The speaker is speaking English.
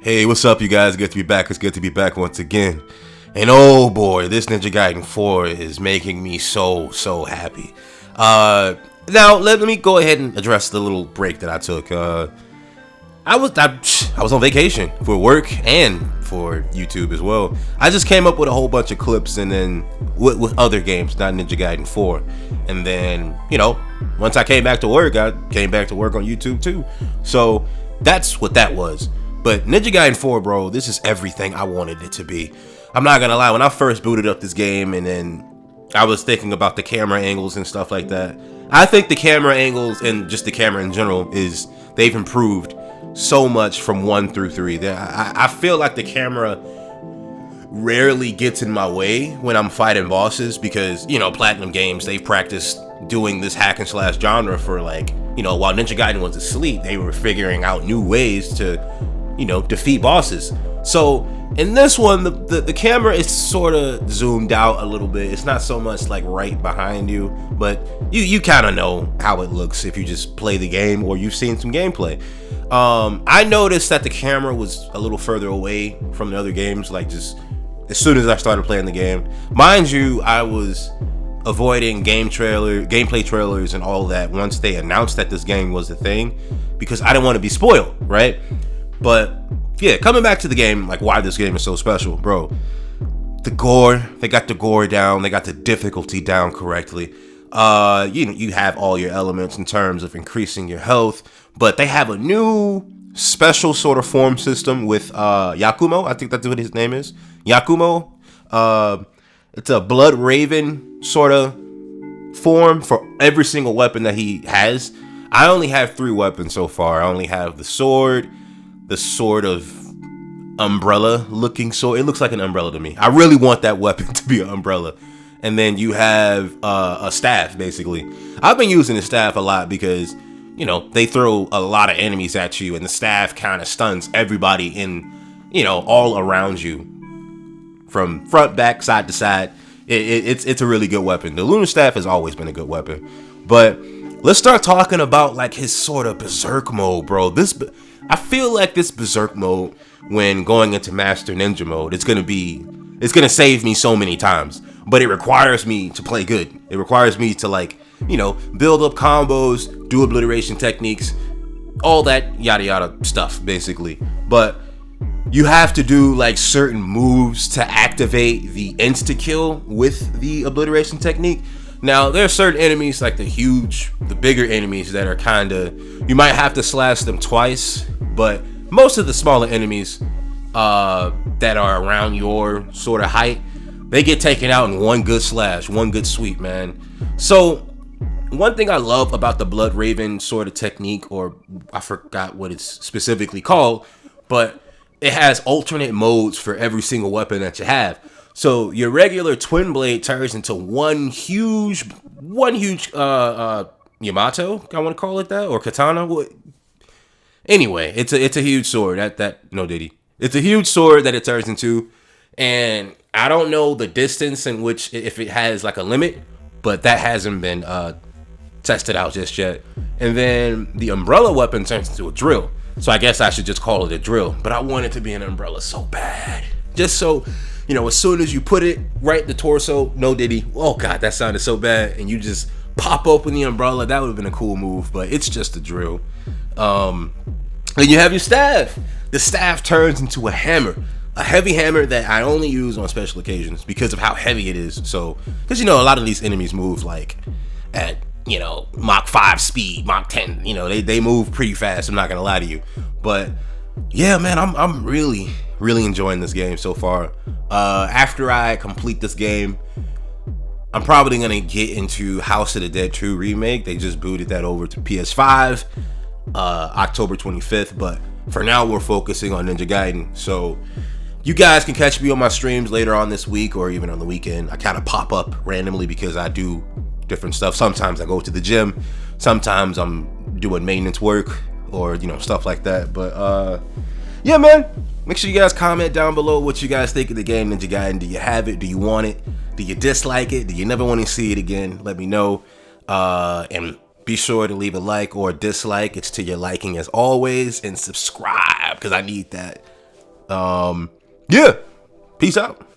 Hey, what's up, you guys? Good to be back. It's good to be back once again. And oh boy, this Ninja Gaiden 4 is making me so happy. Now let me go ahead and address the little break that I took. I was on vacation for work and for YouTube as well. I just came up with a whole bunch of clips and then with other games, not Ninja Gaiden 4. And then, once I came back to work, I came back to work on YouTube too. So that's what that was. But Ninja Gaiden 4, bro, this is everything I wanted it to be. I'm not gonna lie, when I first booted up this game and then I was thinking about the camera angles and stuff like that, I think the camera angles and just the camera in general they've improved so much from 1 through 3. I feel like the camera rarely gets in my way when I'm fighting bosses because, Platinum Games, they've practiced doing this hack and slash genre for while Ninja Gaiden was asleep, they were figuring out new ways to defeat bosses. So in this one, the camera is sort of zoomed out a little bit. It's not so much like right behind you, but you kind of know how it looks if you just play the game or you've seen some gameplay. I noticed that the camera was a little further away from the other games, like just as soon as I started playing the game. Mind you, I was avoiding gameplay trailers and all that once they announced that this game was a thing because I didn't want to be spoiled, right? But yeah, coming back to the game, like why this game is so special, bro. The gore, they got the gore down, they got the difficulty down correctly. You have all your elements in terms of increasing your health, but they have a new special sort of form system with Yakumo. I think that's what his name is. Yakumo. It's a Blood Raven sort of form for every single weapon that he has. I only have 3 weapons so far. I only have the sword, the sort of umbrella looking sword. It looks like an umbrella to me. I really want that weapon to be an umbrella. And then you have a staff, basically. I've been using the staff a lot because, they throw a lot of enemies at you and the staff kind of stuns everybody in, all around you. From front, back, side to side. It's a really good weapon. The Lunar Staff has always been a good weapon. But let's start talking about like his sort of berserk mode, bro. I feel like this berserk mode, when going into Master Ninja mode, it's gonna save me so many times. But it requires me to play good. It requires me to build up combos, do obliteration techniques, all that yada yada stuff, basically. But you have to do like certain moves to activate the insta kill with the obliteration technique. Now, there are certain enemies, like the bigger enemies that are you might have to slash them twice, but most of the smaller enemies that are around your sort of height, they get taken out in one good slash, one good sweep, man. So, one thing I love about the Blood Raven sort of technique, or I forgot what it's specifically called, but it has alternate modes for every single weapon that you have. So your regular twin blade turns into one huge Yamato, I want to call it that, or katana. Anyway, it's a huge sword. It's a huge sword that it turns into, and I don't know the distance in which, if it has like a limit, but that hasn't been tested out just yet. And then the umbrella weapon turns into a drill. So I guess I should just call it a drill, but I want it to be an umbrella so bad. Just so, as soon as you put it right in the torso, no diddy, oh god, that sounded so bad, and you just pop open the umbrella, that would have been a cool move, but it's just a drill. Then you have your staff. The staff turns into a hammer, a heavy hammer that I only use on special occasions because of how heavy it is. So, because a lot of these enemies move like at Mach 5 speed, Mach 10, they move pretty fast, I'm not gonna lie to you. But yeah, man, I'm really enjoying this game so far. After I complete this game, I'm probably gonna get into House of the Dead 2 remake. They just booted that over to PS5 October 25th, but for now we're focusing on Ninja Gaiden. So you guys can catch me on my streams later on this week or even on the weekend. I kind of pop up randomly because I do different stuff. Sometimes I go to the gym, sometimes I'm doing maintenance work or stuff like that. But yeah, man, make sure you guys comment down below what you guys think of the game Ninja Gaiden. Do you have it? Do you want it? Do you dislike it? Do you never want to see it again? Let me know. And be sure to leave a like or a dislike. It's to your liking as always, and subscribe because I need that. Yeah, peace out.